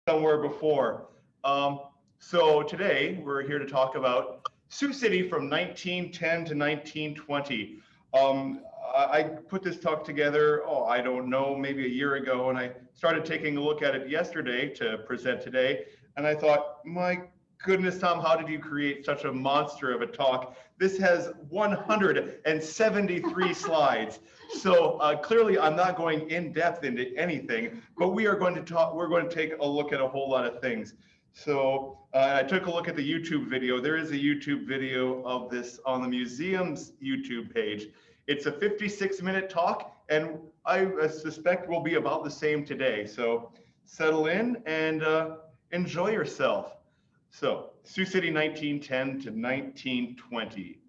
somewhere before. So today we're here to talk about Sioux City from 1910 to 1920. I put this talk together, I don't know, maybe a year ago, and I started taking a look at it yesterday to present today. And I thought, my goodness, Tom, how did you create such a monster of a talk? This has 173 slides. So clearly I'm not going in depth into anything, but we're going to take a look at a whole lot of things. So I took a look at the YouTube video. There is a YouTube video of this on the museum's YouTube page. It's a 56-minute talk, and I suspect will be about the same today. So settle in and enjoy yourself. So Sioux City 1910 to 1920.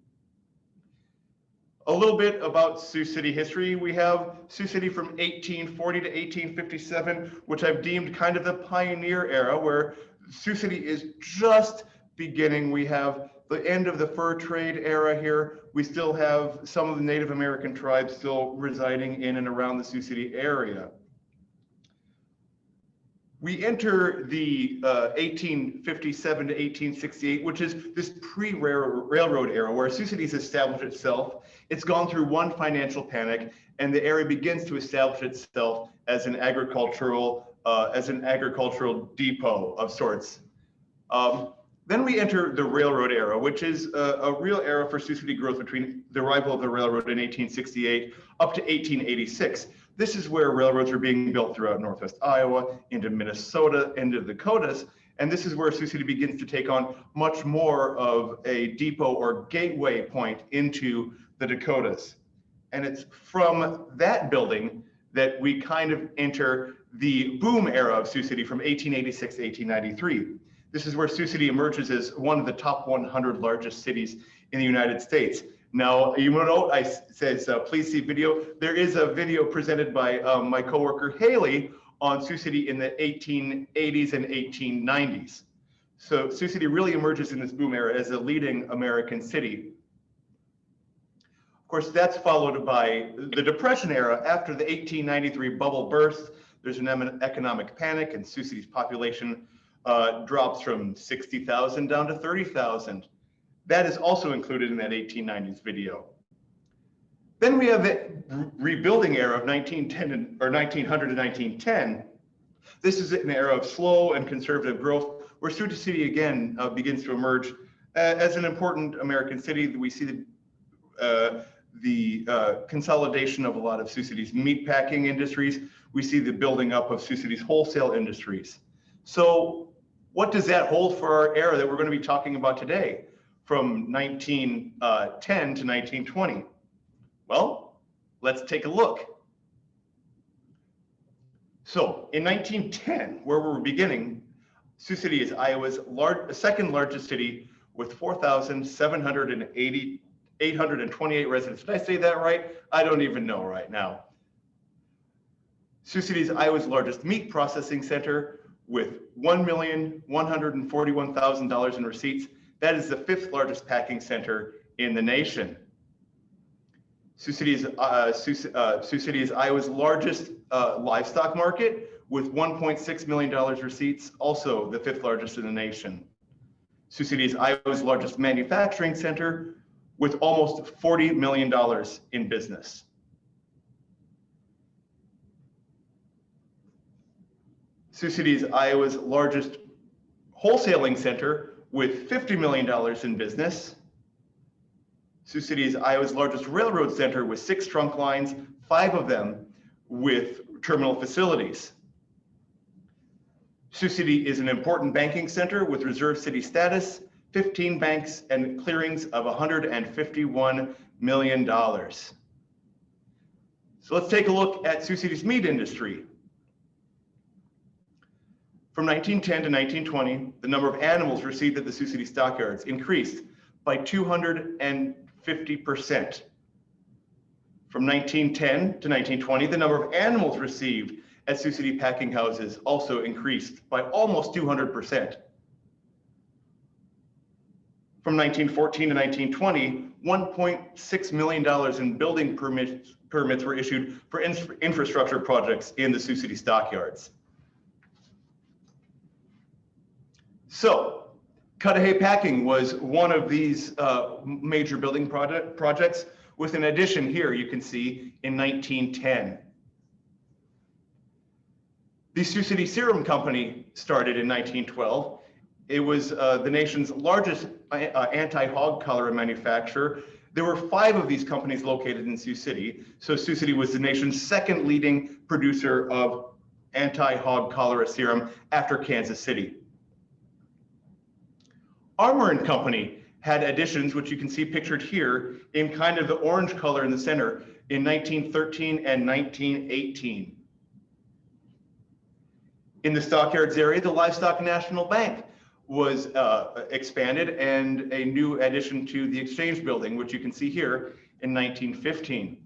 A little bit about Sioux City history. We have Sioux City from 1840 to 1857, which I've deemed kind of the pioneer era, where Sioux City is just beginning. We have the end of the fur trade era here. We still have some of the Native American tribes still residing in and around the Sioux City area. We enter the 1857 to 1868, which is this pre-railroad era where Sioux City's established itself. It's gone through one financial panic, and the area begins to establish itself as an agricultural depot of sorts. Then we enter the railroad era, which is a real era for Sioux City growth between the arrival of the railroad in 1868 up to 1886. This is where railroads are being built throughout Northwest Iowa, into Minnesota, into the Dakotas, and this is where Sioux City begins to take on much more of a depot or gateway point into the Dakotas. And it's from that building that we kind of enter the boom era of Sioux City from 1886 to 1893. This is where Sioux City emerges as one of the top 100 largest cities in the United States. Now, you know, I says, please see video. There is a video presented by my coworker Haley on Sioux City in the 1880s and 1890s. So Sioux City really emerges in this boom era as a leading American city. Of course, that's followed by the Depression era. After the 1893 bubble burst, there's an economic panic, and Sioux City's population drops from 60,000 down to 30,000. That is also included in that 1890s video. Then we have the rebuilding era of 1900 to 1910. This is an era of slow and conservative growth, where Sioux City again begins to emerge as an important American city. We see the consolidation of a lot of Sioux City's meatpacking industries. We see the building up of Sioux City's wholesale industries. So what does that hold for our era that we're going to be talking about today, from 1910 to 1920? Well, let's take a look. So in 1910, where we're beginning, Sioux City is Iowa's second largest city with 4,828 residents. Did I say that right? I don't even know right now. Sioux City is Iowa's largest meat processing center with $1,141,000 in receipts. That is the 5th largest packing center in the nation. Sioux City is Iowa's largest livestock market with $1.6 million receipts, also the 5th largest in the nation. Sioux City is Iowa's largest manufacturing center with almost $40 million in business. Sioux City is Iowa's largest wholesaling center with $50 million in business. Sioux City is Iowa's largest railroad center with 6 trunk lines, 5 of them with terminal facilities. Sioux City is an important banking center with reserve city status, 15 banks and clearings of $151 million. So let's take a look at Sioux City's meat industry. From 1910 to 1920, the number of animals received at the Sioux City stockyards increased by 250%. From 1910 to 1920, the number of animals received at Sioux City packing houses also increased by almost 200%. From 1914 to 1920, $1.6 million in building permits were issued for infrastructure projects in the Sioux City stockyards. So Cudahy Packing was one of these major building projects, with an addition here you can see in 1910. The Sioux City Serum Company started in 1912. It was the nation's largest anti-hog cholera manufacturer. There were 5 of these companies located in Sioux City. So Sioux City was the nation's second leading producer of anti-hog cholera serum after Kansas City. Armour and Company had additions, which you can see pictured here in kind of the orange color in the center, in 1913 and 1918. In the Stockyards area, the Livestock National Bank was expanded, and a new addition to the Exchange Building, which you can see here in 1915.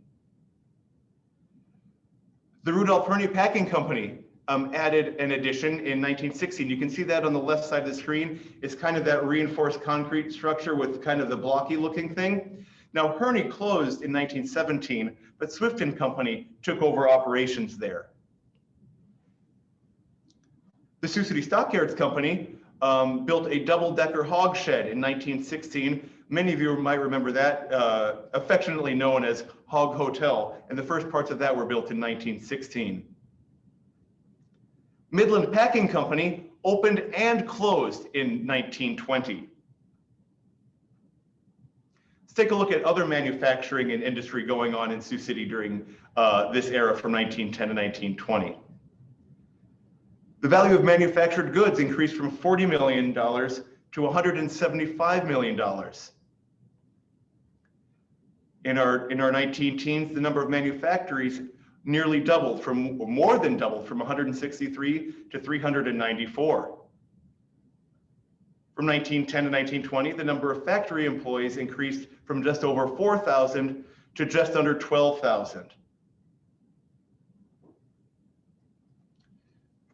The Rudolph Herney Packing Company added an addition in 1916. You can see that on the left side of the screen. It's kind of that reinforced concrete structure with kind of the blocky looking thing. Now, Herney closed in 1917, but Swift & Company took over operations there. The Sioux City Stockyards Company built a double-decker hog shed in 1916. Many of you might remember that, affectionately known as Hog Hotel, and the first parts of that were built in 1916. Midland Packing Company opened and closed in 1920. Let's take a look at other manufacturing and industry going on in Sioux City during this era from 1910 to 1920. The value of manufactured goods increased from $40 million to $175 million. In our 19-teens, the number of manufactories nearly doubled, more than doubled, from 163 to 394. From 1910 to 1920, the number of factory employees increased from just over 4,000 to just under 12,000.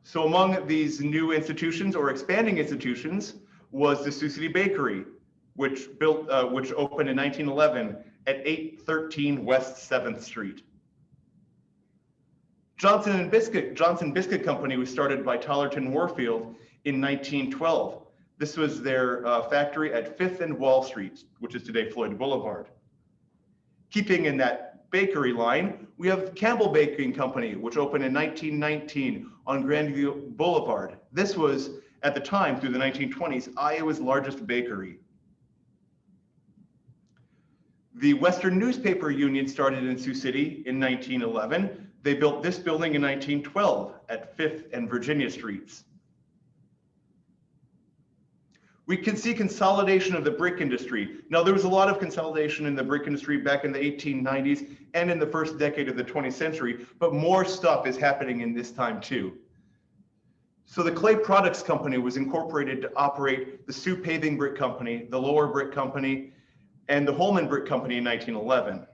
So among these new institutions or expanding institutions was the Sioux City Bakery, which opened in 1911 at 813 West 7th Street. Johnson Biscuit Company was started by Tollerton Warfield in 1912. This was their factory at 5th and Wall Street, which is today Floyd Boulevard. Keeping in that bakery line, we have Campbell Baking Company, which opened in 1919 on Grandview Boulevard. This was, at the time, through the 1920s, Iowa's largest bakery. The Western Newspaper Union started in Sioux City in 1911. They built this building in 1912 at 5th and Virginia Streets. We can see consolidation of the brick industry. Now, there was a lot of consolidation in the brick industry back in the 1890s and in the first decade of the 20th century, but more stuff is happening in this time too. So the Clay Products Company was incorporated to operate the Sioux Paving Brick Company, the Lower Brick Company, and the Holman Brick Company in 1911.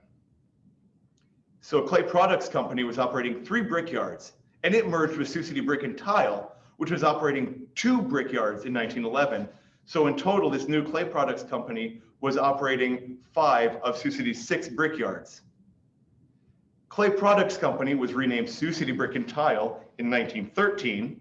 So Clay Products Company was operating 3 brickyards, and it merged with Sioux City Brick and Tile, which was operating 2 brickyards in 1911. So in total, this new Clay Products Company was operating 5 of Sioux City's 6 brickyards. Clay Products Company was renamed Sioux City Brick and Tile in 1913.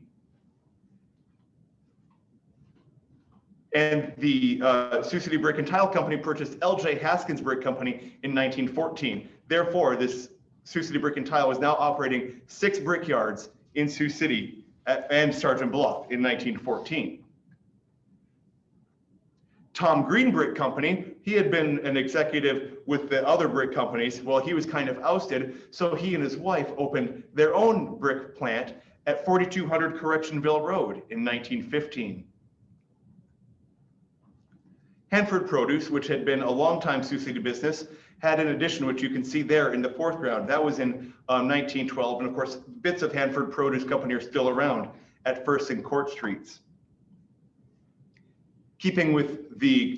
And the Sioux City Brick and Tile Company purchased L.J. Haskins Brick Company in 1914. Therefore, this Sioux City Brick and Tile is now operating 6 brickyards in Sioux City and Sergeant Bluff in 1914. Tom Green Brick Company, he had been an executive with the other brick companies. Well, he was kind of ousted, so he and his wife opened their own brick plant at 4200 Correctionville Road in 1915. Hanford Produce, which had been a long-time Sioux City business, had an addition, which you can see there in the foreground. That was in 1912, and of course, bits of Hanford Produce Company are still around at First and Court Streets. Keeping with the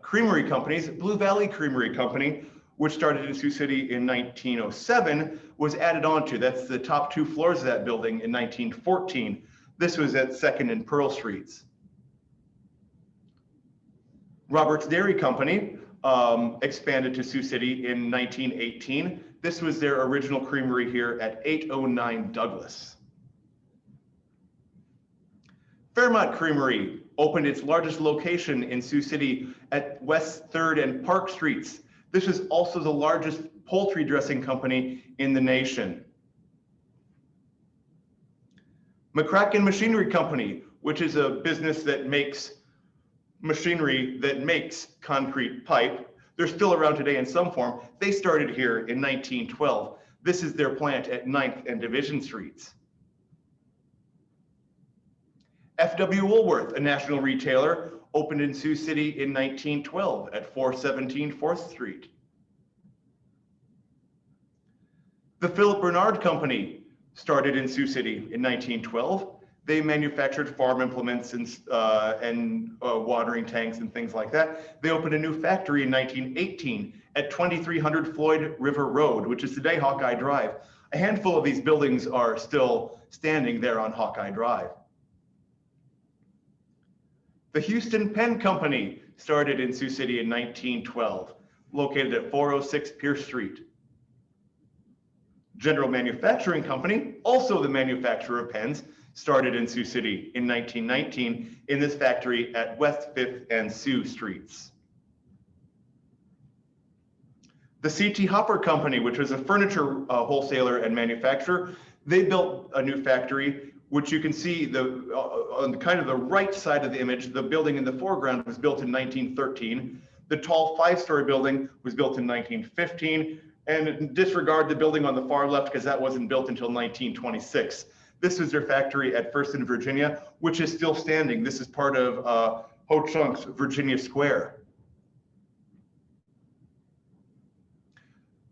creamery companies, Blue Valley Creamery Company, which started in Sioux City in 1907, was added onto. That's the top 2 floors of that building in 1914. This was at 2nd and Pearl Streets. Roberts Dairy Company expanded to Sioux City in 1918. This was their original creamery here at 809 Douglas. Fairmont Creamery opened its largest location in Sioux City at West 3rd and Park Streets. This is also the largest poultry dressing company in the nation. McCracken Machinery Company, which is a business that makes machinery that makes concrete pipe. They're still around today in some form. They started here in 1912. This is their plant at 9th and Division Streets. F.W. Woolworth, a national retailer, opened in Sioux City in 1912 at 417 4th Street. The Philip Bernard Company started in Sioux City in 1912. They manufactured farm implements and watering tanks and things like that. They opened a new factory in 1918 at 2300 Floyd River Road, which is today Hawkeye Drive. A handful of these buildings are still standing there on Hawkeye Drive. The Houston Pen Company started in Sioux City in 1912, located at 406 Pierce Street. General Manufacturing Company, also the manufacturer of pens, started in Sioux City in 1919 in this factory at West 5th and Sioux Streets. The C.T. Hopper Company, which was a furniture wholesaler and manufacturer, they built a new factory, which you can see on kind of the right side of the image. The building in the foreground was built in 1913. The tall 5-story building was built in 1915, and disregard the building on the far left because that wasn't built until 1926. This was their factory at First and Virginia, which is still standing. This is part of Ho Chunk's Virginia Square.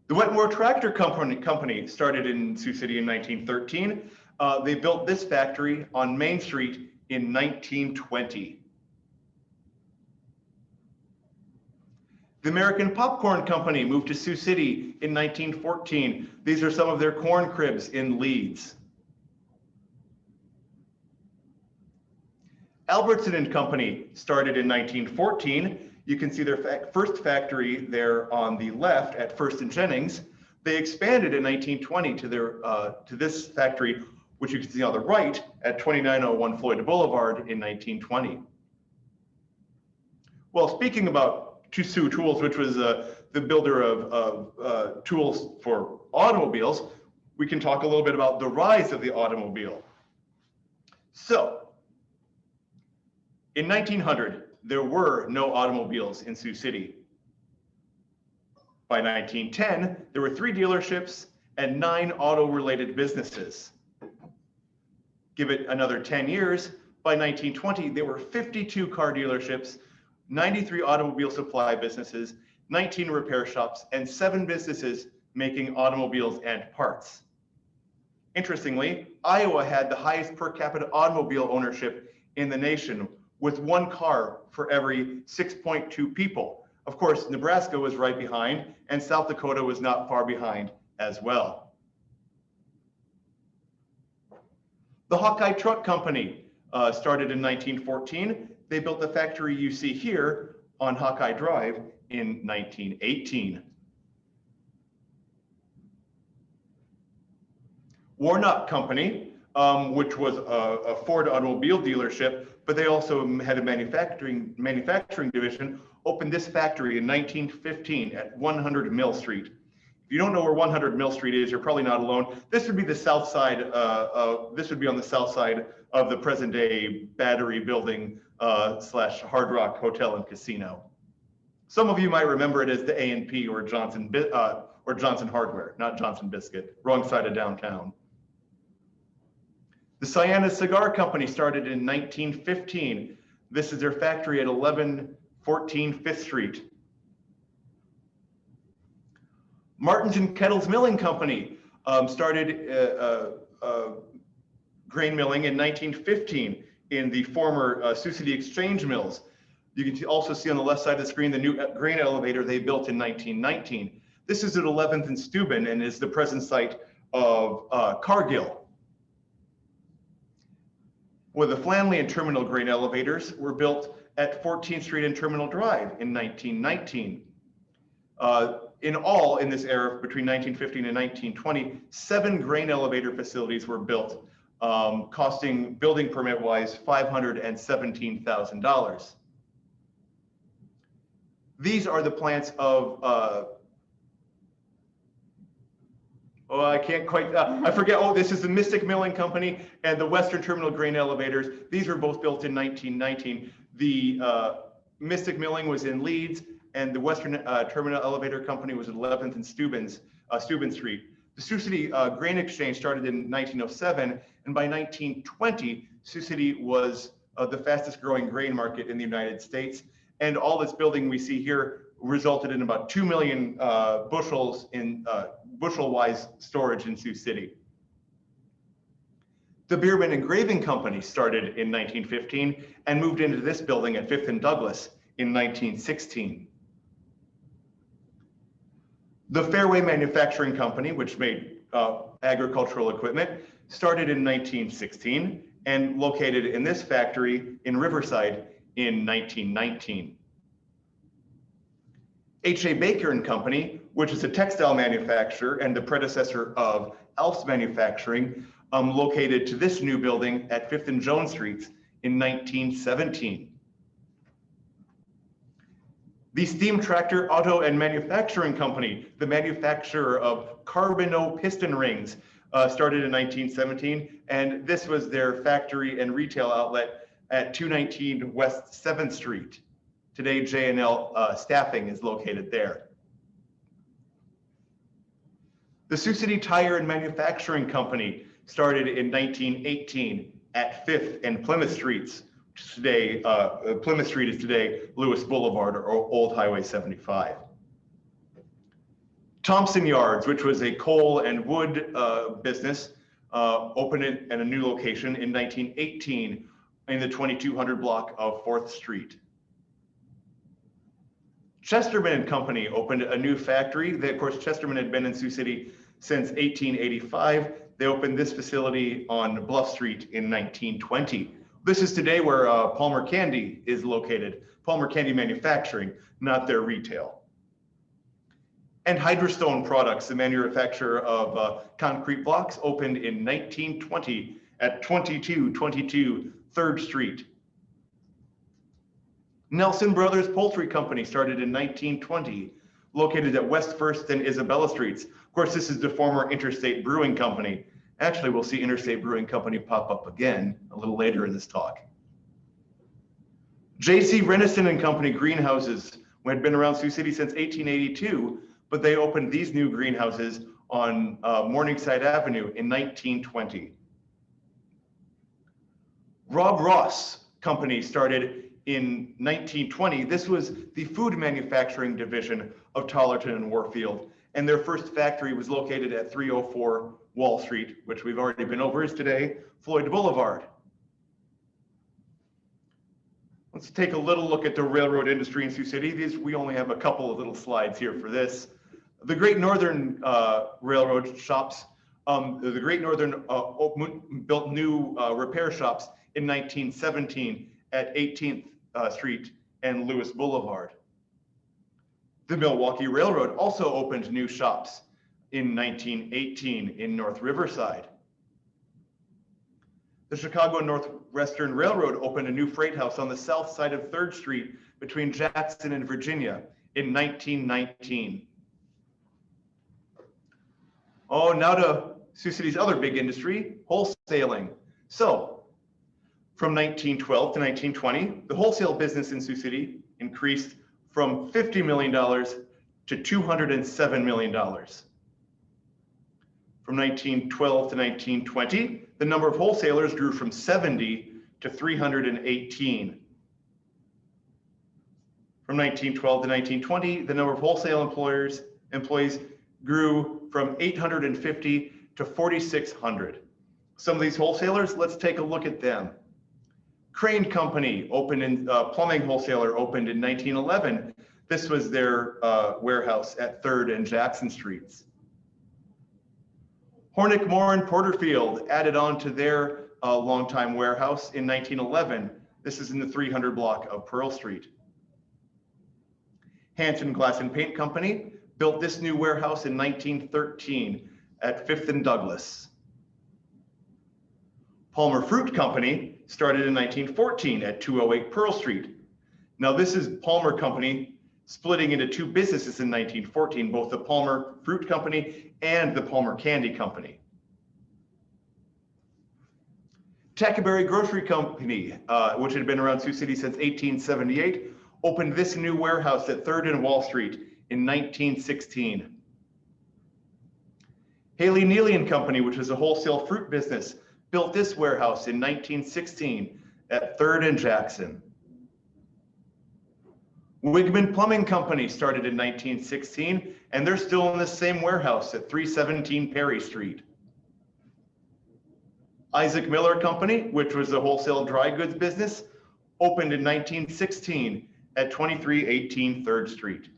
The Wetmore Tractor Company started in Sioux City in 1913. They built this factory on Main Street in 1920. The American Popcorn Company moved to Sioux City in 1914. These are some of their corn cribs in Leeds. Albertson and Company started in 1914. You can see their first factory there on the left at First and Jennings. They expanded in 1920 to this factory, which you can see on the right at 2901 Floyd Boulevard in 1920. Well, speaking about Sioux Tools, which was the builder of tools for automobiles, we can talk a little bit about the rise of the automobile. So, in 1900, there were no automobiles in Sioux City. By 1910, there were 3 dealerships and 9 auto-related businesses. Give it another 10 years, by 1920, there were 52 car dealerships, 93 automobile supply businesses, 19 repair shops, and 7 businesses making automobiles and parts. Interestingly, Iowa had the highest per capita automobile ownership in the nation, with 1 car for every 6.2 people. Of course, Nebraska was right behind, and South Dakota was not far behind as well. The Hawkeye Truck Company started in 1914. They built the factory you see here on Hawkeye Drive in 1918. Warnock Company, which was a Ford automobile dealership, but they also had a manufacturing division, opened this factory in 1915 at 100 Mill Street. If you don't know where 100 Mill Street is, you're probably not alone. This would be the south side. This would be on the south side of the present-day Battery Building / Hard Rock Hotel and Casino. Some of you might remember it as the A&P or Johnson Hardware, not Johnson Biscuit. Wrong side of downtown. The Sienna Cigar Company started in 1915. This is their factory at 1114 5th Street. Martins and Kettles Milling Company started grain milling in 1915 in the former Sioux City Exchange Mills. You can also see on the left side of the screen the new grain elevator they built in 1919. This is at 11th and Steuben and is the present site of Cargill. Where the Flanley and Terminal grain elevators were built at 14th Street and Terminal Drive in 1919. In all, in this era, between 1915 and 1920, 7 grain elevator facilities were built costing building permit wise $517,000. These are the plants of, I can't quite, I forget, this is the Mystic Milling Company and the Western Terminal Grain Elevators. These were both built in 1919. The Mystic Milling was in Leeds, and the Western Terminal Elevator Company was at 11th and Steuben Street. The Sioux City Grain Exchange started in 1907, and by 1920, Sioux City was the fastest growing grain market in the United States. And all this building we see here resulted in about 2 million bushels in bushel-wise storage in Sioux City. The Bierman Engraving Company started in 1915 and moved into this building at 5th and Douglas in 1916. The Fairway Manufacturing Company, which made agricultural equipment, started in 1916 and located in this factory in Riverside in 1919. H.A. Baker and Company, which is a textile manufacturer and the predecessor of Alf's Manufacturing, located to this new building at 5th and Jones Streets in 1917. The Steam Tractor Auto and Manufacturing Company, the manufacturer of Carbino piston rings, started in 1917, and this was their factory and retail outlet at 219 West 7th Street. Today, J&L Staffing is located there. The Sioux City Tire and Manufacturing Company started in 1918 at 5th and Plymouth Streets. Today, Plymouth Street is today Lewis Boulevard or Old Highway 75. Thompson Yards, which was a coal and wood business, opened at a new location in 1918 in the 2200 block of 4th Street. Chesterman and Company opened a new factory. Of course, Chesterman had been in Sioux City since 1885. They opened this facility on Bluff Street in 1920. This is today where Palmer Candy is located. Palmer Candy Manufacturing, not their retail. And Hydrostone Products, the manufacturer of concrete blocks, opened in 1920 at 2222 3rd Street. Nelson Brothers Poultry Company started in 1920, located at West 1st and Isabella Streets. Of course, this is the former Interstate Brewing Company. Actually, we'll see Interstate Brewing Company pop up again a little later in this talk. J.C. Renison and Company greenhouses had been around Sioux City since 1882, but they opened these new greenhouses on Morningside Avenue in 1920. Rob Ross Company started in 1920. This was the food manufacturing division of Tollerton and Warfield, and their first factory was located at 304 Wall Street, which we've already been over, is today Floyd Boulevard. Let's take a little look at the railroad industry in Sioux City. We only have a couple of little slides here for this. The Great Northern Railroad shops, the Great Northern built new repair shops in 1917 at 18th Street and Lewis Boulevard. The Milwaukee Railroad also opened new shops in 1918 in North Riverside. The Chicago Northwestern Railroad opened a new freight house on the south side of 3rd Street between Jackson and Virginia in 1919. Oh, now to Sioux City's other big industry, wholesaling. So, from 1912 to 1920, the wholesale business in Sioux City increased from $50 million to $207 million. From 1912 to 1920, the number of wholesalers grew from 70 to 318. From 1912 to 1920, the number of wholesale employees grew from 850 to 4,600. Some of these wholesalers, let's take a look at them. Crane Company opened in, plumbing wholesaler opened in 1911. This was their warehouse at 3rd and Jackson Streets. Hornick, Moore, and Porterfield added on to their longtime warehouse in 1911. This is in the 300 block of Pearl Street. Hanson Glass and Paint Company built this new warehouse in 1913 at 5th and Douglas. Palmer Fruit Company started in 1914 at 208 Pearl Street. Now this is Palmer Company splitting into two businesses in 1914, both the Palmer Fruit Company and the Palmer Candy Company. Tackaberry Grocery Company, which had been around Sioux City since 1878, opened this new warehouse at 3rd and Wall Street in 1916. Haley Neely and Company, which was a wholesale fruit business, built this warehouse in 1916 at 3rd and Jackson. Wigman Plumbing Company started in 1916, and they're still in the same warehouse at 317 Perry Street. Isaac Miller Company, which was a wholesale dry goods business, opened in 1916 at 2318 3rd Street.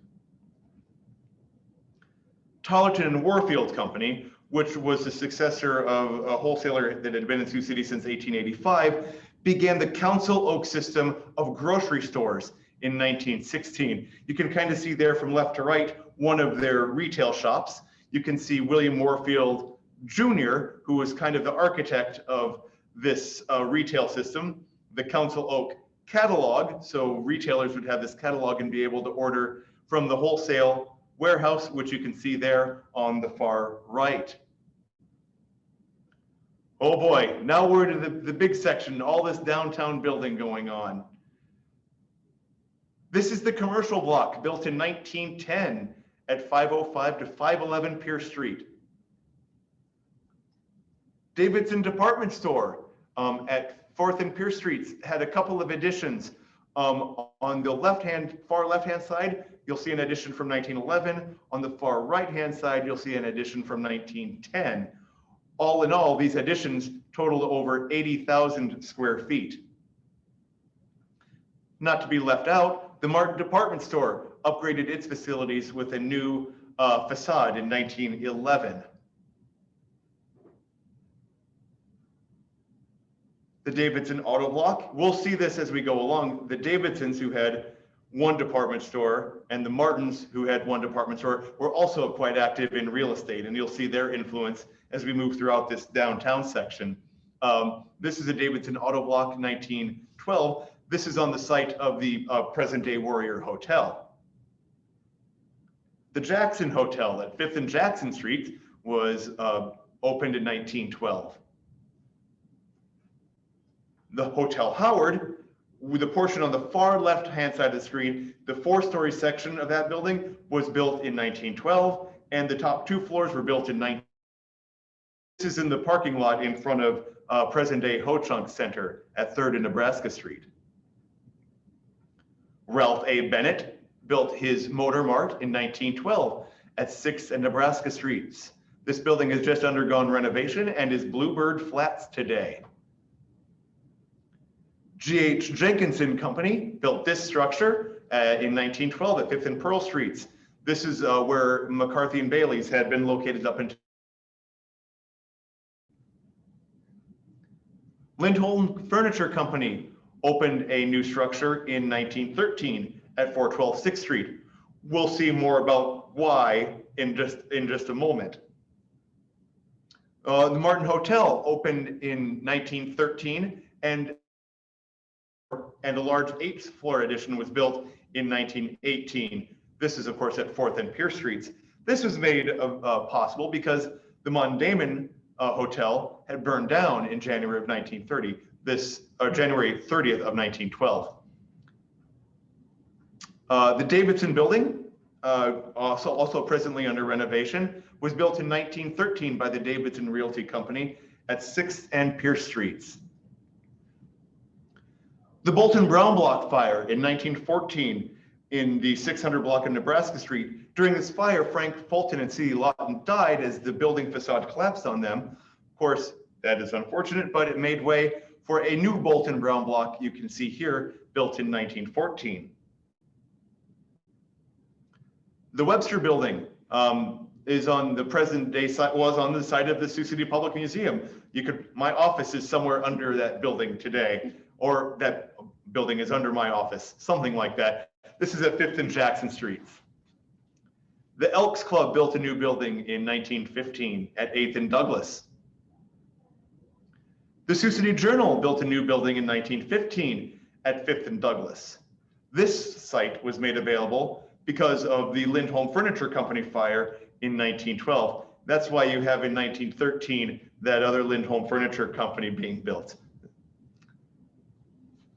Tollerton and Warfield Company, which was the successor of a wholesaler that had been in Sioux City since 1885, began the Council Oak system of grocery stores in 1916. You can kind of see there from left to right one of their retail shops. You can see William Warfield Jr., who was kind of the architect of this retail system, the Council Oak catalog. So retailers would have this catalog and be able to order from the wholesale warehouse, which you can see there on the far right. Oh boy, now we're to the big section, all this downtown building going on. This is the commercial block built in 1910 at 505 to 511 Pierce Street. Davidson Department Store at 4th and Pierce Streets had a couple of additions. On the far left-hand side, you'll see an addition from 1911. On the far right-hand side, you'll see an addition from 1910. All in all, these additions totaled over 80,000 square feet. Not to be left out, the Martin Department Store upgraded its facilities with a new facade in 1911. The Davidson Auto Block, we'll see this as we go along. The Davidsons, who had one department store, and the Martins, who had one department store, were also quite active in real estate, and you'll see their influence as we move throughout this downtown section. This is a Davidson Auto Block, 1912. This is on the site of the present-day Warrior Hotel. The Jackson Hotel at 5th and Jackson Street was opened in 1912. The Hotel Howard, with the portion on the far left-hand side of the screen, the 4-story section of that building was built in 1912, and the top 2 floors were built in 19. This is in the parking lot in front of present-day Ho-Chunk Center at 3rd and Nebraska Street. Ralph A. Bennett built his Motor Mart in 1912 at 6th and Nebraska Streets. This building has just undergone renovation and is Bluebird Flats today. G.H. Jenkinson Company built this structure in 1912 at 5th and Pearl Streets. This is where McCarthy and Bailey's had been located up until. Lindholm Furniture Company opened a new structure in 1913 at 412 6th Street. We'll see more about why in just a moment. The Martin Hotel opened in 1913, and a large 8th floor addition was built in 1918. This is, of course, at 4th and Pierce Streets. This was made possible because the Mondamon Hotel had burned down in January of 1930. January 30th of 1912. The Davidson Building, also presently under renovation, was built in 1913 by the Davidson Realty Company at 6th and Pierce Streets. The Bolton Brown Block fire in 1914 in the 600 block of Nebraska Street. During this fire, Frank Fulton and C.D. Lawton died as the building facade collapsed on them. Of course, that is unfortunate, but it made way for a new Bolton Brown Block you can see here, built in 1914. The Webster Building is on the present day site, was on the site of the Sioux City Public Museum. My office is somewhere under that building today, or that building is under my office, something like that. This is at 5th and Jackson Streets. The Elks Club built a new building in 1915 at 8th and Douglas. The Sioux City Journal built a new building in 1915 at 5th and Douglas. This site was made available because of the Lindholm Furniture Company fire in 1912. That's why you have in 1913 that other Lindholm Furniture Company being built.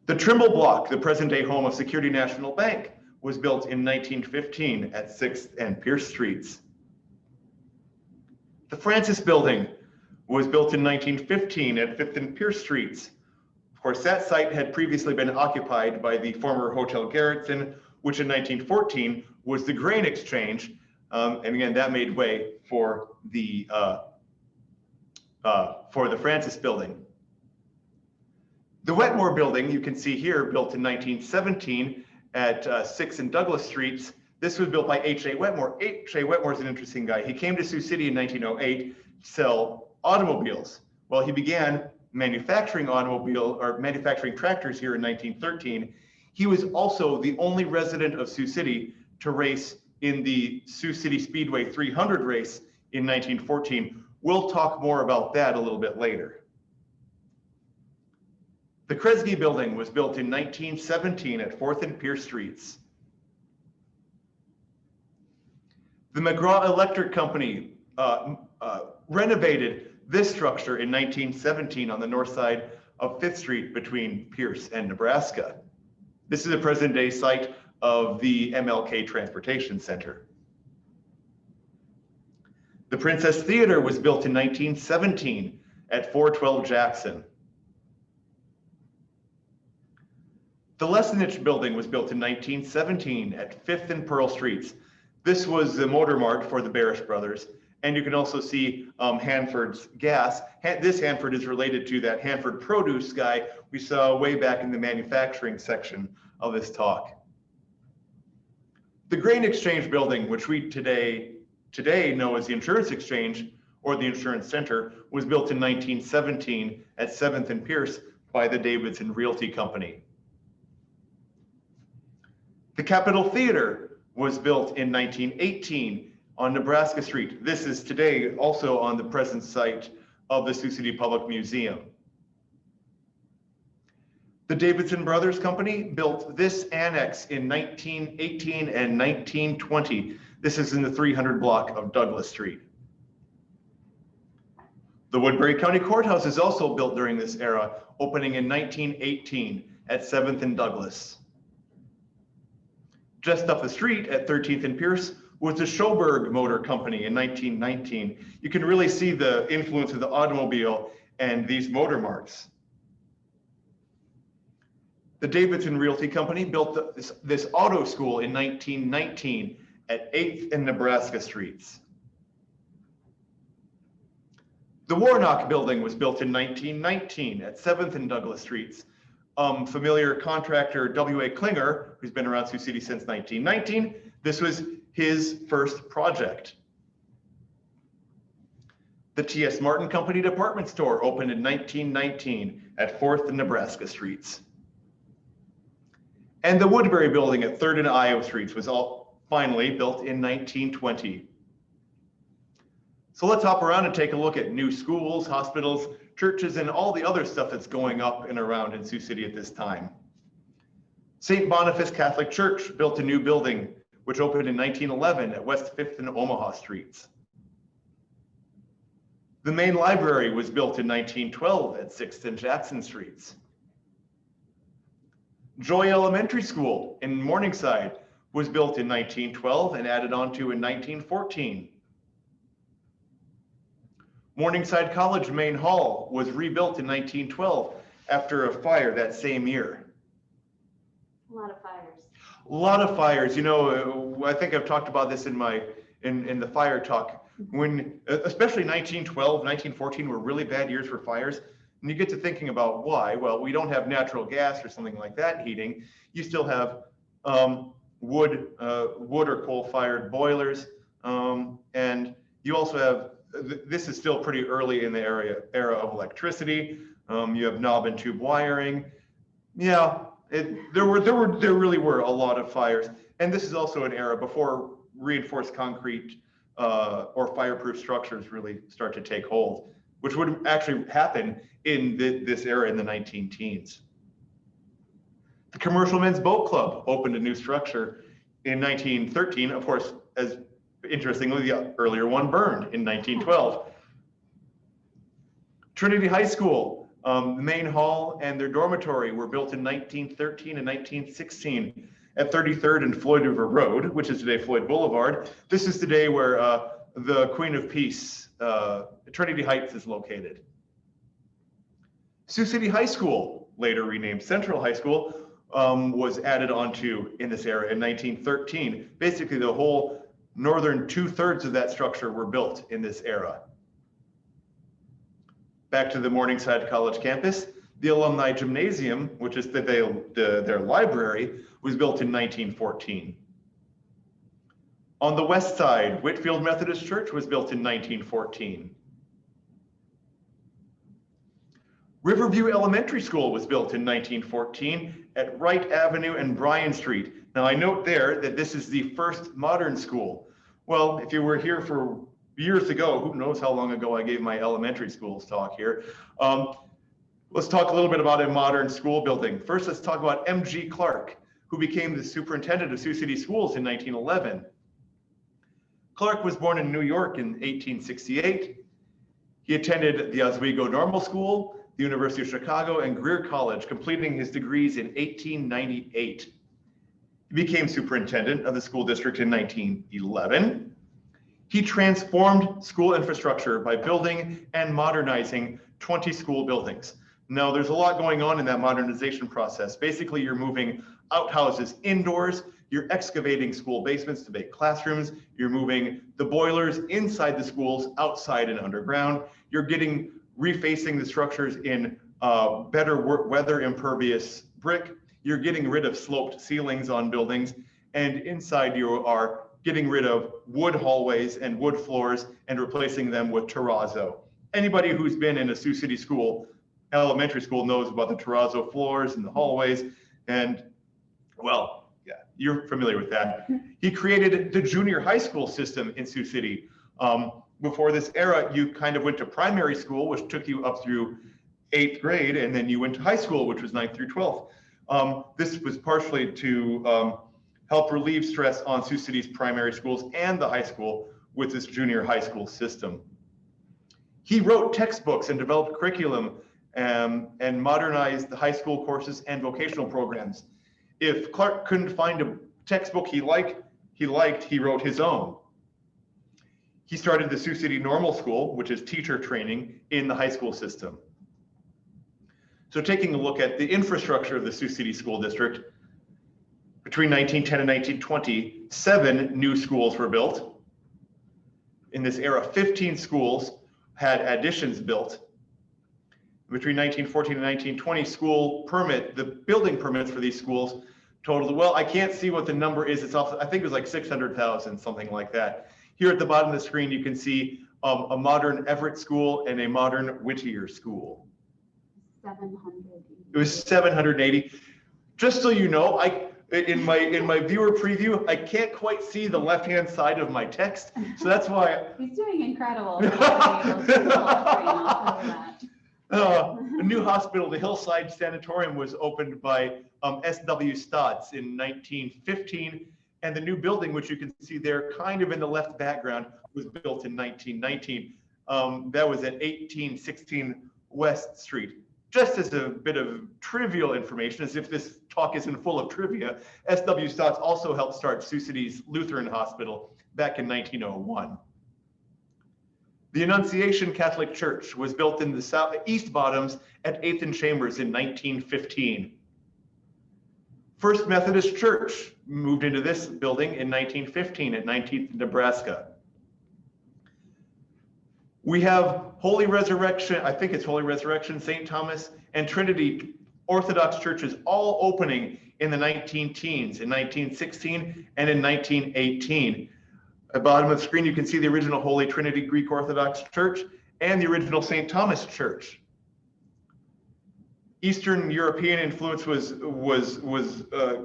The Trimble Block, the present-day home of Security National Bank, was built in 1915 at 6th and Pierce Streets. The Francis Building was built in 1915 at 5th and Pierce Streets. Of course, that site had previously been occupied by the former Hotel Garretson, which in 1914 was the grain exchange. And again, that made way for the Francis Building. The Wetmore Building, you can see here, built in 1917 at 6th and Douglas Streets. This was built by H.A. Wetmore. H.A. Wetmore is an interesting guy. He came to Sioux City in 1908 to sell automobiles. Well, he began manufacturing manufacturing tractors here in 1913. He was also the only resident of Sioux City to race in the Sioux City Speedway 300 race in 1914. We'll talk more about that a little bit later. The Kresge Building was built in 1917 at 4th and Pierce Streets. The McGraw Electric Company renovated this structure in 1917 on the north side of 5th Street between Pierce and Nebraska. This is a present-day site of the MLK Transportation Center. The Princess Theater was built in 1917 at 412 Jackson. The Lessenich Building was built in 1917 at 5th and Pearl Streets. This was the motor mart for the Barish brothers. And you can also see Hanford's Gas. This Hanford is related to that Hanford produce guy we saw way back in the manufacturing section of this talk. The Grain Exchange Building, which we today know as the Insurance Exchange or the Insurance Center, was built in 1917 at 7th and Pierce by the Davidson Realty Company. The Capitol Theater was built in 1918 on Nebraska Street. This is today also on the present site of the Sioux City Public Museum. The Davidson Brothers Company built this annex in 1918 and 1920. This is in the 300 block of Douglas Street. The Woodbury County Courthouse is also built during this era, opening in 1918 at 7th and Douglas. Just up the street at 13th and Pierce was the Schoberg Motor Company in 1919. You can really see the influence of the automobile and these motor marts. The Davidson Realty Company built this auto school in 1919 at 8th and Nebraska Streets. The Warnock Building was built in 1919 at 7th and Douglas Streets. Familiar contractor W.A. Klinger, who's been around Sioux City since 1919, this was his first project. The T.S. Martin Company department store opened in 1919 at 4th and Nebraska Streets. And the Woodbury Building at 3rd and Iowa Streets was all finally built in 1920. So let's hop around and take a look at new schools, hospitals, churches, and all the other stuff that's going up and around in Sioux City at this time. St. Boniface Catholic Church built a new building, which opened in 1911 at West 5th and Omaha Streets. The main library was built in 1912 at 6th and Jackson Streets. Joy Elementary School in Morningside was built in 1912 and added on to in 1914. Morningside College Main Hall was rebuilt in 1912 after a fire that same year. A lot of fires. A lot of fires. You know, I think I've talked about this in the fire talk. When, especially 1912, 1914 were really bad years for fires. And you get to thinking about why. Well, we don't have natural gas or something like that heating. You still have wood or coal-fired boilers, and you also have. This is still pretty early in the era of electricity. You have knob and tube wiring. Yeah, there really were a lot of fires, and this is also an era before reinforced concrete or fireproof structures really start to take hold. which would actually happen in this era in the 19 teens. The Commercial Men's Boat Club opened a new structure in 1913. Of course, as interestingly, the earlier one burned in 1912. Trinity High School, the main hall and their dormitory were built in 1913 and 1916 at 33rd and Floyd River Road, which is today Floyd Boulevard. This is today where the Queen of Peace, Trinity Heights, is located. Sioux City High School, later renamed Central High School, was added onto in this era in 1913. Basically, the whole northern 2/3 of that structure were built in this era. Back to the Morningside College campus, the Alumni Gymnasium, which is their library, was built in 1914. On the west side, Whitfield Methodist Church was built in 1914. Riverview Elementary School was built in 1914 at Wright Avenue and Bryan Street. Now I note there that this is the first modern school. Well, if you were here for years ago, who knows how long ago I gave my elementary schools talk here. Let's talk a little bit about a modern school building. First, let's talk about M.G. Clark, who became the superintendent of Sioux City Schools in 1911. Clark was born in New York in 1868. He attended the Oswego Normal School, the University of Chicago, and Greer College, completing his degrees in 1898. He became superintendent of the school district in 1911. He transformed school infrastructure by building and modernizing 20 school buildings. Now, there's a lot going on in that modernization process. Basically, you're moving outhouses indoors, you're excavating school basements to make classrooms, you're moving the boilers inside the schools, outside and underground, you're refacing the structures in better weather impervious brick. You're getting rid of sloped ceilings on buildings, and inside you are getting rid of wood hallways and wood floors and replacing them with terrazzo. Anybody who's been in a Sioux City school, elementary school, knows about the terrazzo floors and the hallways, and well, yeah, you're familiar with that. He created the junior high school system in Sioux City. Before this era, you kind of went to primary school, which took you up through 8th grade, and then you went to high school, which was 9th through 12th. This was partially to help relieve stress on Sioux City's primary schools and the high school with this junior high school system. He wrote textbooks and developed curriculum and modernized the high school courses and vocational programs. If Clark couldn't find a textbook he liked, he wrote his own. He started the Sioux City Normal School, which is teacher training in the high school system. So taking a look at the infrastructure of the Sioux City School District, between 1910 and 1920, 7 new schools were built. In this era, 15 schools had additions built. Between 1914 and 1920, the building permits for these schools totaled, well, I can't see what the number is. It's off, I think it was like 600,000, something like that. Here at the bottom of the screen, you can see a modern Everett school and a modern Whittier school. 780. It was 780. Just so you know, in my viewer preview, I can't quite see the left-hand side of my text, so that's why. He's doing incredible. A new hospital, the Hillside Sanatorium, was opened by S.W. Stotts in 1915, and the new building, which you can see there kind of in the left background, was built in 1919. That was at 1816 West Street. Just as a bit of trivial information, as if this talk isn't full of trivia, S.W. Stotts also helped start Sioux City's Lutheran Hospital back in 1901. The Annunciation Catholic Church was built in the East Bottoms at 8th and Chambers in 1915. First Methodist Church moved into this building in 1915 at 19th and Nebraska. We have Holy Resurrection, I think it's Holy Resurrection, St. Thomas, and Trinity Orthodox churches all opening in the 19-teens, in 1916 and in 1918. At the bottom of the screen, you can see the original Holy Trinity Greek Orthodox Church and the original St. Thomas Church. Eastern European influence was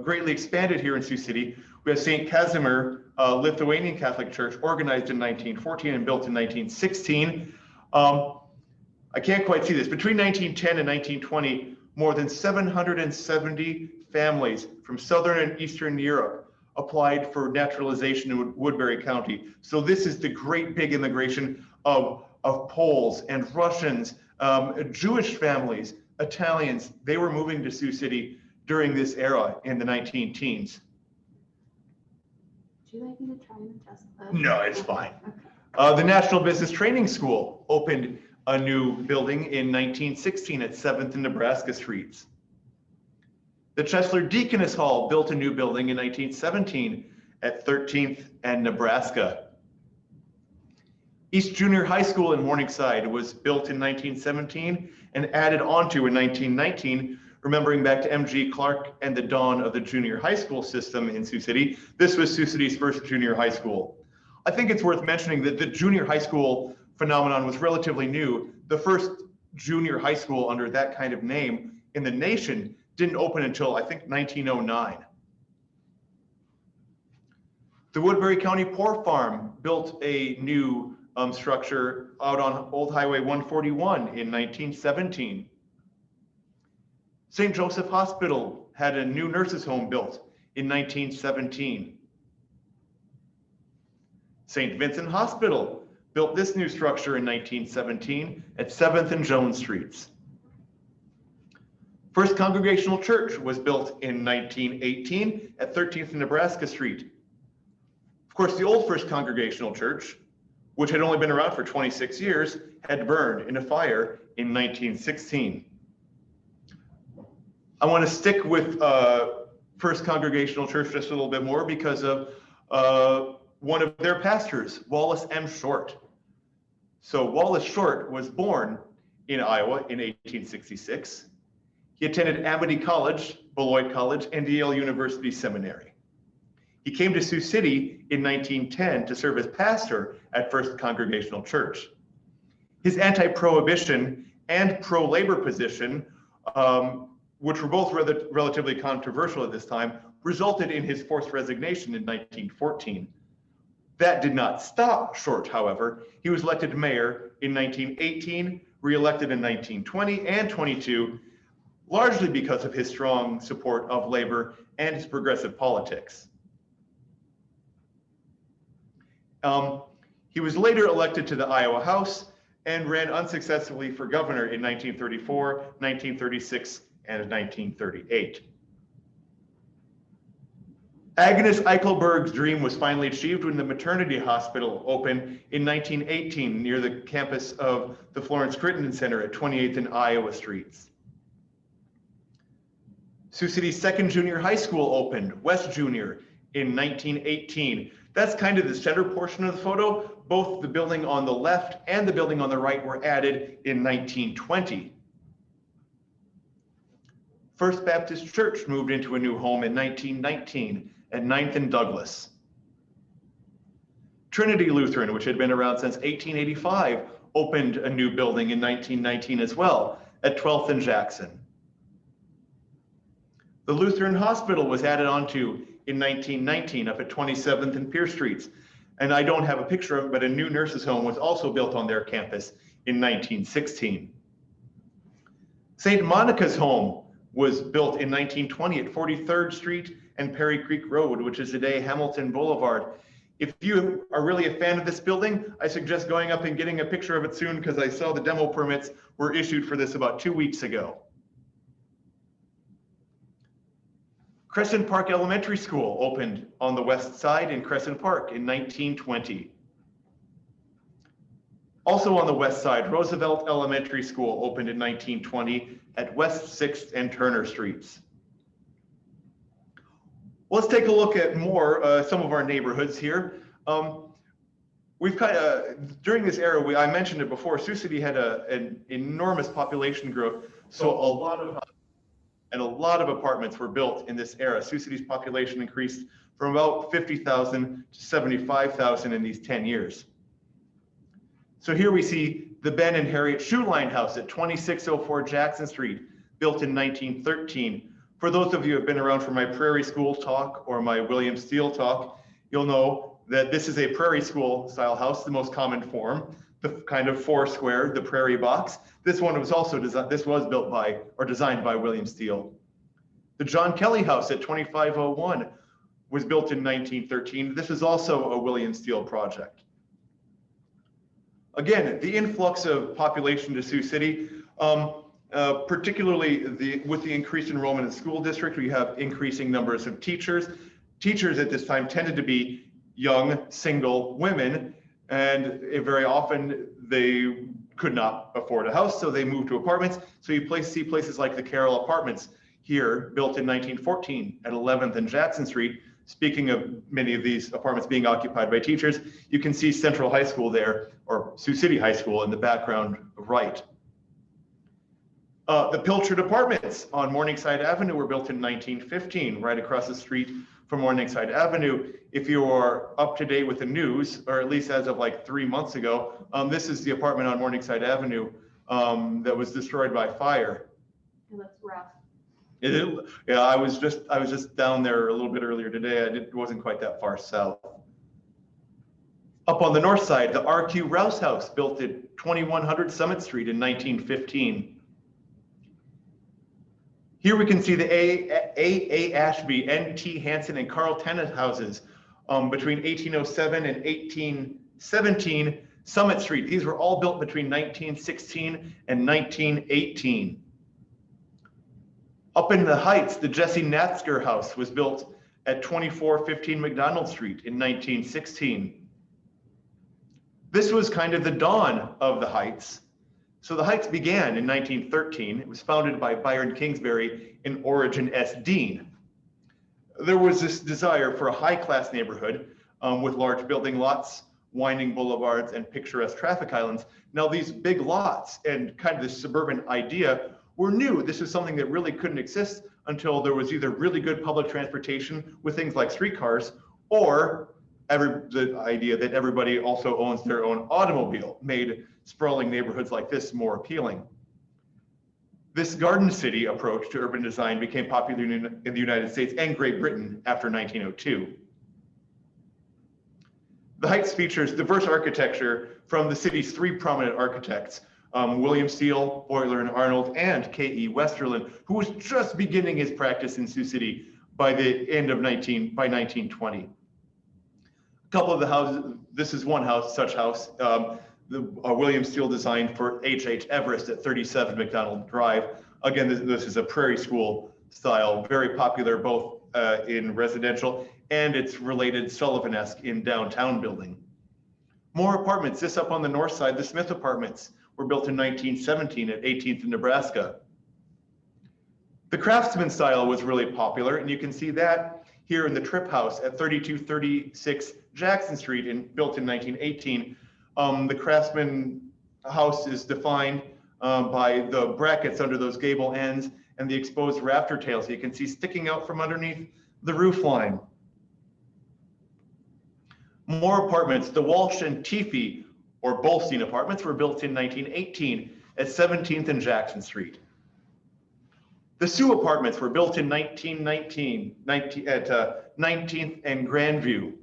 greatly expanded here in Sioux City. We have St. Casimir Lithuanian Catholic Church, organized in 1914 and built in 1916. I can't quite see this. Between 1910 and 1920, more than 770 families from Southern and Eastern Europe applied for naturalization in Woodbury County. So this is the great big immigration of Poles and Russians, Jewish families, Italians. They were moving to Sioux City during this era in the 19-teens. Would you like me to try and adjust this? No, it's fine. Okay. The National Business Training School opened a new building in 1916 at 7th and Nebraska Streets. The Chesler Deaconess Hall built a new building in 1917 at 13th and Nebraska. East Junior High School in Morningside was built in 1917 and added onto in 1919, remembering back to M.G. Clark and the dawn of the junior high school system in Sioux City. This was Sioux City's first junior high school. I think it's worth mentioning that the junior high school phenomenon was relatively new. The first junior high school under that kind of name in the nation didn't open until, I think, 1909. The Woodbury County Poor Farm built a new structure out on Old Highway 141 in 1917. St. Joseph Hospital had a new nurses' home built in 1917. St. Vincent Hospital built this new structure in 1917 at 7th and Jones Streets. First Congregational Church was built in 1918 at 13th and Nebraska Street. Of course, the old First Congregational Church, which had only been around for 26 years, had burned in a fire in 1916. I want to stick with First Congregational Church just a little bit more because of one of their pastors, Wallace M. Short. So Wallace Short was born in Iowa in 1866. He attended Amity College, Beloit College, and Yale University Seminary. He came to Sioux City in 1910 to serve as pastor at First Congregational Church. His anti-prohibition and pro-labor position, which were both relatively controversial at this time, resulted in his forced resignation in 1914. That did not stop Short, however. He was elected mayor in 1918, re-elected in 1920 and 22, largely because of his strong support of labor and his progressive politics. He was later elected to the Iowa House and ran unsuccessfully for governor in 1934, 1936, and 1938. Agnes Eichelberg's dream was finally achieved when the maternity hospital opened in 1918 near the campus of the Florence Crittenden Center at 28th and Iowa Streets. Sioux City's second junior high school opened, West Junior, in 1918. That's kind of the center portion of the photo. Both the building on the left and the building on the right were added in 1920. First Baptist Church moved into a new home in 1919 at 9th and Douglas. Trinity Lutheran, which had been around since 1885, opened a new building in 1919 as well at 12th and Jackson. The Lutheran Hospital was added onto in 1919 up at 27th and Pierce Streets. And I don't have a picture of it, but a new nurses' home was also built on their campus in 1916. St. Monica's home was built in 1920 at 43rd Street and Perry Creek Road, which is today Hamilton Boulevard. If you are really a fan of this building, I suggest going up and getting a picture of it soon because I saw the demo permits were issued for this about 2 weeks ago. Crescent Park Elementary School opened on the west side in Crescent Park in 1920. Also on the west side, Roosevelt Elementary School opened in 1920 at West 6th and Turner Streets. Let's take a look at more some of our neighborhoods here. We've kind of, during this era, I mentioned it before, Sioux City had an enormous population growth. So a lot of apartments were built in this era. Sioux City's population increased from about 50,000 to 75,000 in these 10 years. So here we see the Ben and Harriet Shoeline House at 2604 Jackson Street, built in 1913. For those of you who have been around for my Prairie School talk or my William Steele talk, you'll know that this is a Prairie School style house, the most common form. the kind of four square, the prairie box. This one was also designed, this was built by or designed by William Steele. The John Kelly House at 2501 was built in 1913. This is also a William Steele project. Again, the influx of population to Sioux City, particularly with the increased enrollment in the school district, we have increasing numbers of teachers. Teachers at this time tended to be young, single women, and very often they could not afford a house, so they moved to apartments. So you see places like the Carroll Apartments here, built in 1914 at 11th and Jackson Street. Speaking of many of these apartments being occupied by teachers, you can see Central High School there, or Sioux City High School in the background right. The Pilchard Apartments on Morningside Avenue were built in 1915, right across the street from Morningside Avenue. If you are up to date with the news, or at least as of like 3 months ago, this is the apartment on Morningside Avenue that was destroyed by fire. And that's rough. Yeah, I was just down there a little bit earlier today. It wasn't quite that far south. Up on the north side, the R.Q. Rouse House, built at 2100 Summit Street in 1915. Here we can see the A. Ashby, N.T. Hansen, and Carl Tennant houses between 1807 and 1817, Summit Street. These were all built between 1916 and 1918. Up in the Heights, the Jesse Natsker House was built at 2415 McDonald Street in 1916. This was kind of the dawn of the Heights. So the Heights began in 1913. It was founded by Byron Kingsbury and Origen S. Dean. There was this desire for a high-class neighborhood with large building lots, winding boulevards, and picturesque traffic islands. Now these big lots and kind of this suburban idea were new. This is something that really couldn't exist until there was either really good public transportation with things like streetcars, or the idea that everybody also owns their own automobile made sprawling neighborhoods like this more appealing. This Garden City approach to urban design became popular in the United States and Great Britain after 1902. The Heights features diverse architecture from the city's three prominent architects, William Steele, Boiler and Arnold, and K.E. Westerlund, who was just beginning his practice in Sioux City by the end of 1920. A couple of the houses, this is one house, such house, William Steele designed for H.H. Everest at 37 McDonald Drive. Again, this is a prairie school style, very popular both in residential and its related Sullivan-esque in downtown building. More apartments, this up on the north side, the Smith Apartments were built in 1917 at 18th and Nebraska. The Craftsman style was really popular, and you can see that here in the Tripp House at 3236 Jackson Street, built in 1918. The Craftsman house is defined by the brackets under those gable ends and the exposed rafter tails you can see sticking out from underneath the roof line. More apartments, the Walsh and Teefy or Bolstein Apartments were built in 1918 at 17th and Jackson Street. The Sioux Apartments were built in 1919 at 19th and Grandview.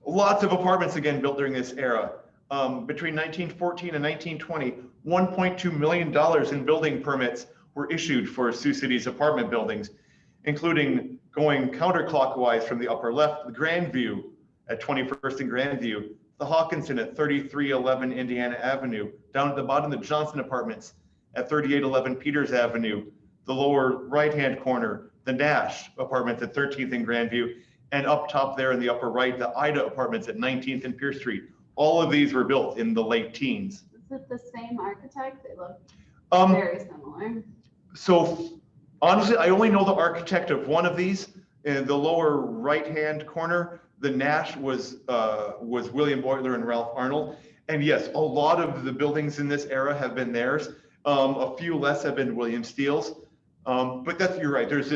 Lots of apartments again built during this era. Between 1914 and 1920, $1.2 million in building permits were issued for Sioux City's apartment buildings, including going counterclockwise from the upper left, the Grandview at 21st and Grandview, the Hawkinson at 3311 Indiana Avenue, down at the bottom, the Johnson Apartments at 3811 Peters Avenue, the lower right-hand corner, the Nash Apartments at 13th and Grandview, and up top there in the upper right, the Ida Apartments at 19th and Pierce Street. All of these were built in the late teens. Is it the same architect? They look very similar. So honestly, I only know the architect of one of these. In the lower right-hand corner, the Nash was William Boiler and Ralph Arnold. And yes, a lot of the buildings in this era have been theirs. A few less have been William Steele's. But you're right. There's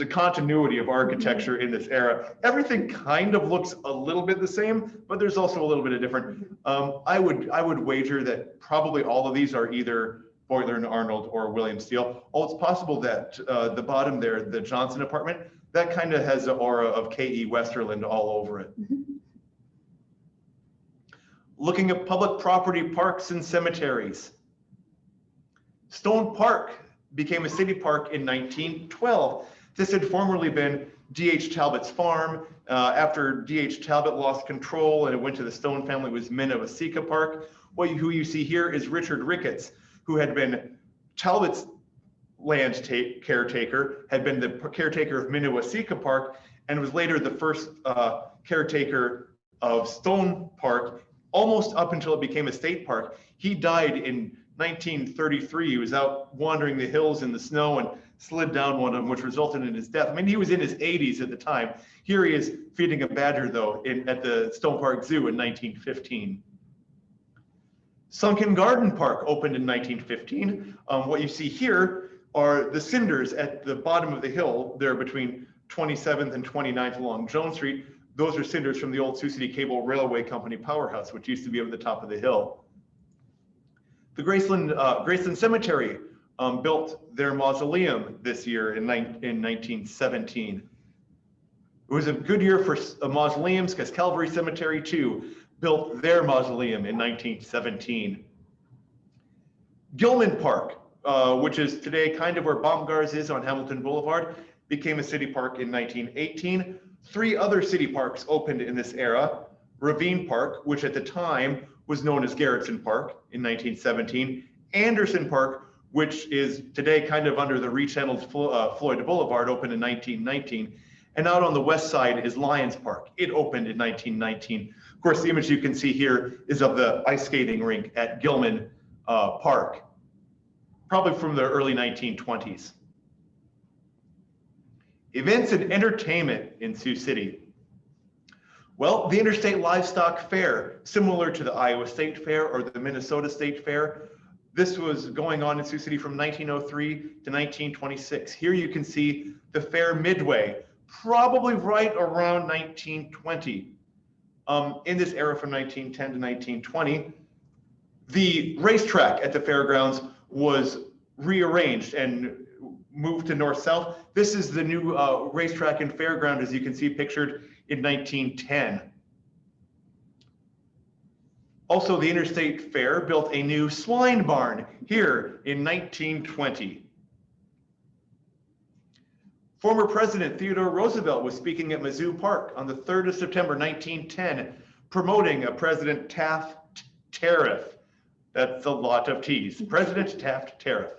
a continuity of architecture in this era. Everything kind of looks a little bit the same, but there's also a little bit of different. I would wager that probably all of these are either Boiler and Arnold or William Steele. Oh, it's possible that the bottom there, the Johnson Apartment, that kind of has the aura of K.E. Westerlund all over it. Looking at public property, parks, and cemeteries. Stone Park became a city park in 1912. This had formerly been D.H. Talbot's farm. After D.H. Talbot lost control and it went to the Stone family, it was Minnewaseeka Park. Who you see here is Richard Ricketts, who had been Talbot's land caretaker, had been the caretaker of Minnewaseeka Park, and was later the first caretaker of Stone Park, almost up until it became a state park. He died in 1933. He was out wandering the hills in the snow and slid down one of them, which resulted in his death. I mean, he was in his 80s at the time. Here he is feeding a badger, though, at the Stone Park Zoo in 1915. Sunken Garden Park opened in 1915. What you see here are the cinders at the bottom of the hill there between 27th and 29th along Jones Street. Those are cinders from the old Sioux City Cable Railway Company powerhouse, which used to be over the top of the hill. The Graceland Cemetery built their mausoleum this year in 1917. It was a good year for mausoleums because Calvary Cemetery too built their mausoleum in 1917. Gilman Park, which is today kind of where Baumgars is on Hamilton Boulevard, became a city park in 1918. 3 other city parks opened in this era. Ravine Park, which at the time was known as Garrettson Park in 1917. Anderson Park, which is today kind of under the rechanneled Floyd Boulevard, opened in 1919. And out on the west side is Lions Park. It opened in 1919. Of course, the image you can see here is of the ice skating rink at Gilman Park, probably from the early 1920s. Events and entertainment in Sioux City. Well, the Interstate Livestock Fair, similar to the Iowa State Fair or the Minnesota State Fair, this was going on in Sioux City from 1903 to 1926. Here you can see the fair midway, probably right around 1920. In this era from 1910 to 1920, the racetrack at the fairgrounds was rearranged and moved to north-south. This is the new racetrack and fairground, as you can see pictured in 1910. Also, the Interstate Fair built a new swine barn here in 1920. Former President Theodore Roosevelt was speaking at Mizzou Park on the 3rd of September 1910, promoting a President Taft tariff. That's a lot of T's. President Taft tariff.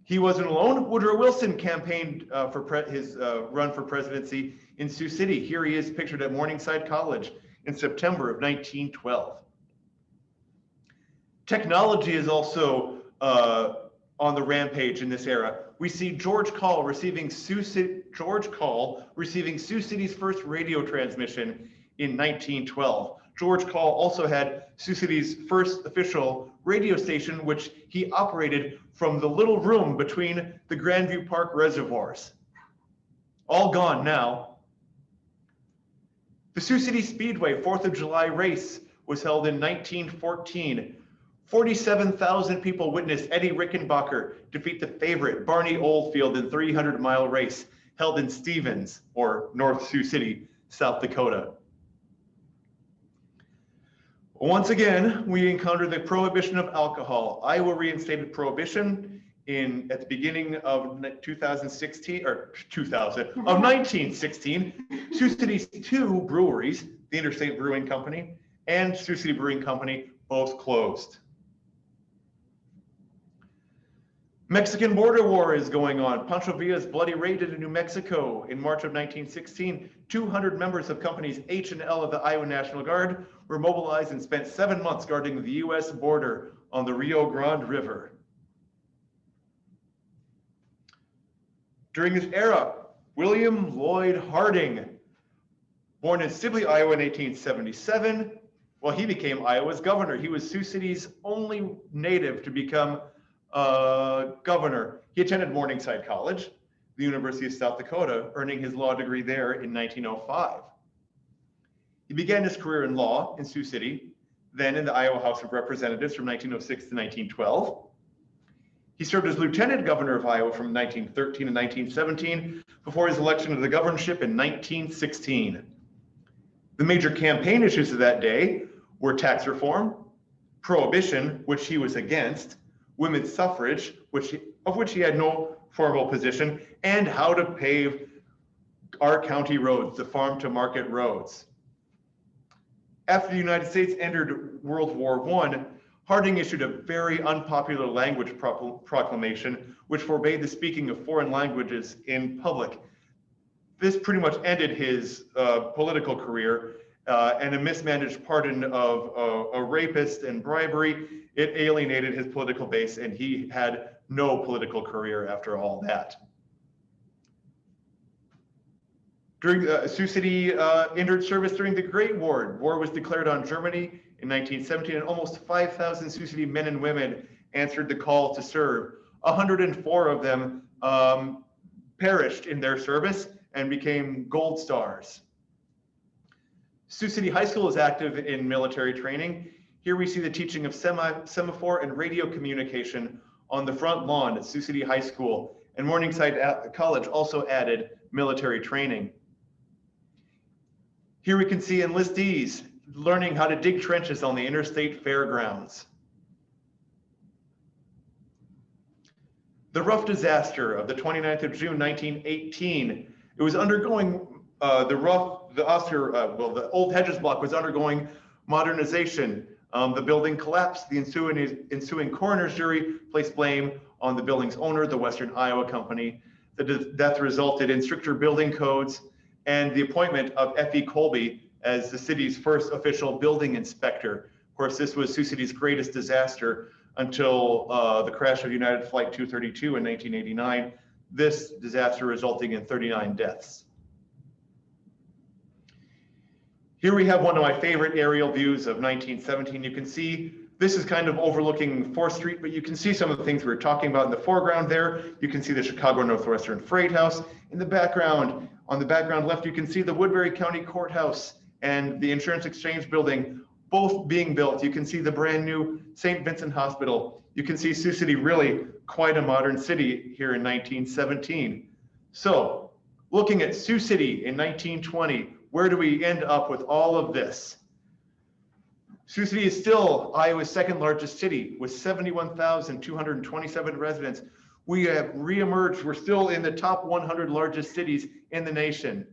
He wasn't alone. Woodrow Wilson campaigned for his run for presidency in Sioux City. Here he is pictured at Morningside College in September of 1912. Technology is also on the rampage in this era. We see George Call receiving Sioux City's first radio transmission in 1912. George Call also had Sioux City's first official radio station, which he operated from the little room between the Grandview Park reservoirs. All gone now. The Sioux City Speedway 4th of July race was held in 1914. 47,000 people witnessed Eddie Rickenbacker defeat the favorite Barney Oldfield in 300-mile race held in Stevens, or North Sioux City, South Dakota. Once again, we encounter the prohibition of alcohol. Iowa reinstated prohibition at the beginning of 1916. Sioux City's 2 breweries, the Interstate Brewing Company and Sioux City Brewing Company, both closed. Mexican border war is going on. Pancho Villa's bloody raid into New Mexico in March of 1916. 200 members of companies H and L of the Iowa National Guard were mobilized and spent 7 months guarding the U.S. border on the Rio Grande River. During this era, William Lloyd Harding, born in Sibley, Iowa in 1877, well, he became Iowa's governor. He was Sioux City's only native to become governor. He attended Morningside College, the University of South Dakota, earning his law degree there in 1905. He began his career in law in Sioux City, then in the Iowa House of Representatives from 1906 to 1912. He served as lieutenant governor of Iowa from 1913 to 1917 before his election to the governorship in 1916. The major campaign issues of that day were tax reform, prohibition, which he was against, women's suffrage, of which he had no formal position, and how to pave our county roads, the farm to market roads. After the United States entered World War I, Harding issued a very unpopular language proclamation, which forbade the speaking of foreign languages in public. This pretty much ended his political career, and a mismanaged pardon of a rapist and bribery, it alienated his political base, and he had no political career after all that. During Sioux City entered service during the Great War. War was declared on Germany in 1917, and almost 5,000 Sioux City men and women answered the call to serve. 104 of them perished in their service and became Gold Stars. Sioux City High School is active in military training. Here we see the teaching of semaphore and radio communication on the front lawn at Sioux City High School, and Morningside College also added military training. Here we can see enlistees learning how to dig trenches on the interstate fairgrounds. The rough disaster of the 29th of June, 1918, it was undergoing, the old Hedges block was undergoing modernization. The building collapsed. The ensuing coroner's jury placed blame on the building's owner, the Western Iowa Company. The death resulted in stricter building codes and the appointment of F.E. Colby as the city's first official building inspector. Of course, this was Sioux City's greatest disaster until the crash of United Flight 232 in 1989. This disaster resulting in 39 deaths. Here we have one of my favorite aerial views of 1917. You can see this is kind of overlooking 4th Street, but you can see some of the things we were talking about in the foreground there. You can see the Chicago Northwestern Freight House. In the background, on the background left, you can see the Woodbury County Courthouse and the Insurance Exchange Building, both being built. You can see the brand new St. Vincent Hospital. You can see Sioux City really quite a modern city here in 1917. So looking at Sioux City in 1920, where do we end up with all of this? Sioux City is still Iowa's second largest city with 71,227 residents. We have reemerged. We're still in the top 100 largest cities in the nation.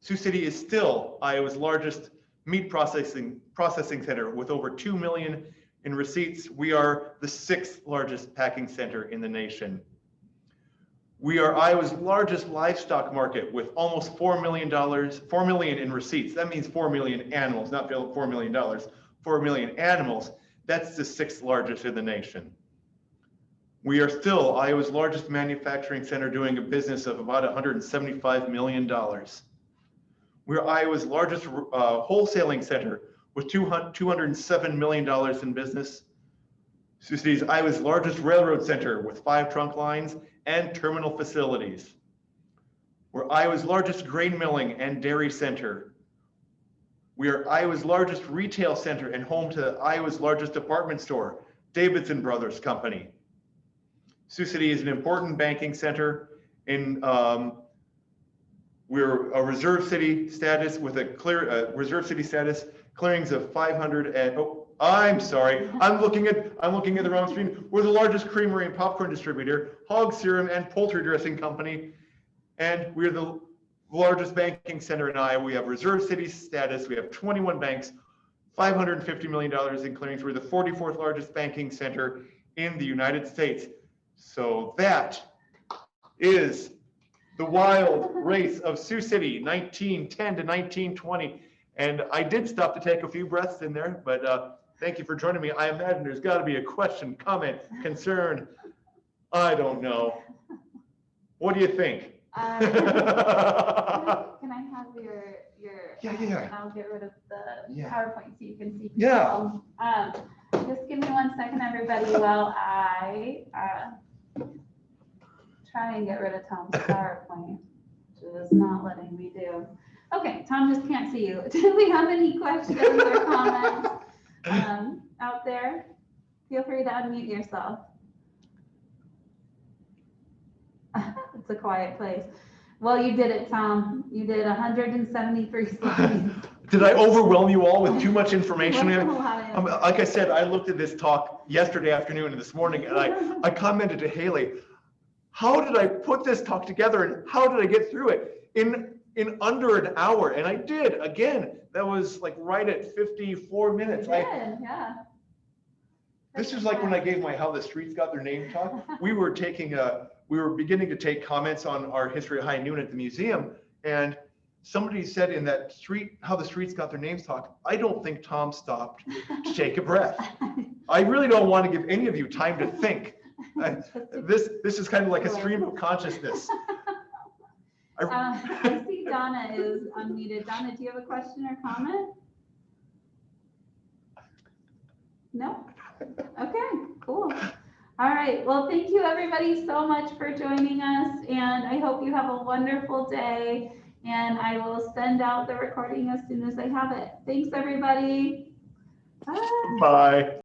Sioux City is still Iowa's largest meat processing center with over 2 million in receipts. We are the 6th largest packing center in the nation. We are Iowa's largest livestock market with almost $4 million in receipts. That means 4 million animals, not $4 million, 4 million animals. That's the 6th largest in the nation. We are still Iowa's largest manufacturing center, doing a business of about $175 million. We're Iowa's largest wholesaling center with $207 million in business. Sioux City is Iowa's largest railroad center with 5 trunk lines and terminal facilities. We're Iowa's largest grain milling and dairy center. We are Iowa's largest retail center and home to Iowa's largest department store, Davidson Brothers Company. Sioux City is an important banking center. We're a reserve city status with a clear reserve city status, clearings of 500 and I'm sorry, I'm looking at the wrong screen. We're the largest creamery and popcorn distributor, hog serum and poultry dressing company, and we're the largest banking center in Iowa. We have reserve city status. We have 21 banks, $550 million in clearings. We're the 44th largest banking center in the United States. So that is the wild race of Sioux City, 1910 to 1920. And I did stop to take a few breaths in there, but thank you for joining me. I imagine there's got to be a question, comment, concern. I don't know. What do you think? Can I have your Yeah. I'll get rid of the PowerPoint so you can see. Yeah. Just give me 1 second, everybody, while I try and get rid of Tom's PowerPoint, which is not letting me do. Okay, Tom just can't see you. Do we have any questions or comments out there? Feel free to unmute yourself. It's a quiet place. Well, you did it, Tom. You did 173 slides. Did I overwhelm you all with too much information? Wasn't a lot of Like I said, I looked at this talk yesterday afternoon and this morning, and I commented to Haley, how did I put this talk together and how did I get through it in under an hour? And I did. Again, that was like right at 54 minutes. You did, yeah. This is like when I gave my How the Streets Got Their Name talk. We were beginning to take comments on our history of high noon at the museum, and somebody said in that How the Streets Got Their Names talk, I don't think Tom stopped to take a breath. I really don't want to give any of you time to think. This is kind of like a stream of consciousness. I see Donna is unmuted. Donna, do you have a question or comment? No? Okay, cool. All right, well, thank you everybody so much for joining us, and I hope you have a wonderful day, and I will send out the recording as soon as I have it. Thanks, everybody. Bye. Bye.